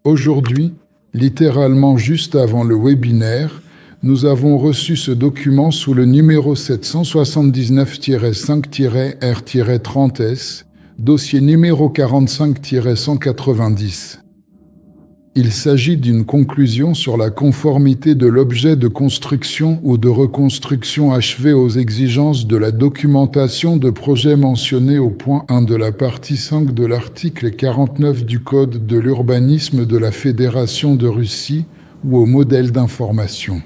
Aujourd'hui, littéralement juste avant le webinaire, nous avons reçu ce document sous le numéro 779-5-R-30S, dossier numéro 45-190. Il s'agit d'une conclusion sur la conformité de l'objet de construction ou de reconstruction achevé aux exigences de la documentation de projet mentionnée au point 1 de la partie 5 de l'article 49 du Code de l'urbanisme de la Fédération de Russie ou au modèle d'information.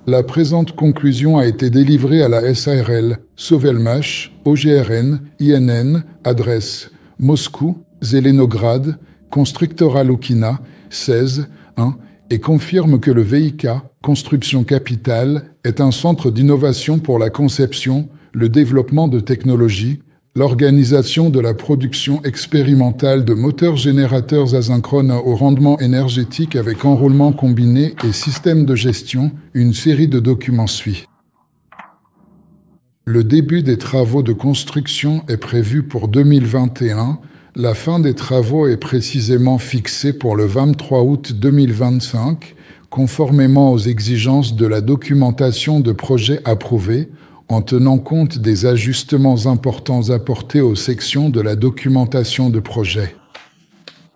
La présente conclusion a été délivrée à la SARL, Sovelmash, OGRN, INN, adresse Moscou, Zelenograd, Constructora Lukina, 16, 1, et confirme que le VIK, Construction Capitale, est un centre d'innovation pour la conception, le développement de technologies, l'organisation de la production expérimentale de moteurs générateurs asynchrones au rendement énergétique avec enroulement combiné et système de gestion. Une série de documents suit. Le début des travaux de construction est prévu pour 2021. La fin des travaux est précisément fixée pour le 23 août 2025, conformément aux exigences de la documentation de projet approuvée, en tenant compte des ajustements importants apportés aux sections de la documentation de projet.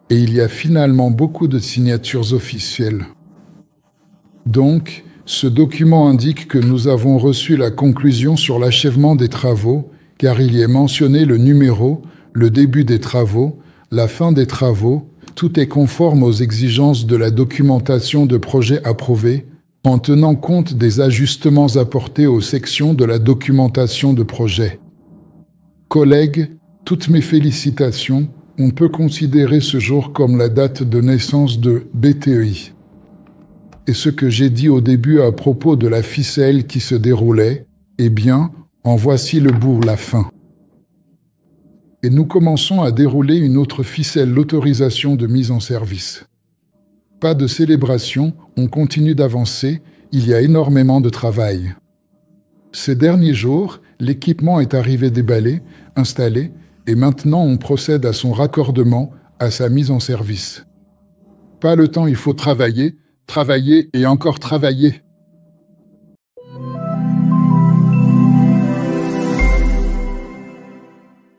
Et il y a finalement beaucoup de signatures officielles. Donc, ce document indique que nous avons reçu la conclusion sur l'achèvement des travaux, car il y est mentionné le numéro, le début des travaux, la fin des travaux, tout est conforme aux exigences de la documentation de projet approuvée, en tenant compte des ajustements apportés aux sections de la documentation de projet. Collègues, toutes mes félicitations, on peut considérer ce jour comme la date de naissance de BTEI. Et ce que j'ai dit au début à propos de la ficelle qui se déroulait, eh bien, en voici le bout, la fin. Et nous commençons à dérouler une autre ficelle, l'autorisation de mise en service. Pas de célébration, on continue d'avancer, il y a énormément de travail. Ces derniers jours, l'équipement est arrivé déballé, installé, et maintenant on procède à son raccordement, à sa mise en service. Pas le temps, il faut travailler, travailler et encore travailler.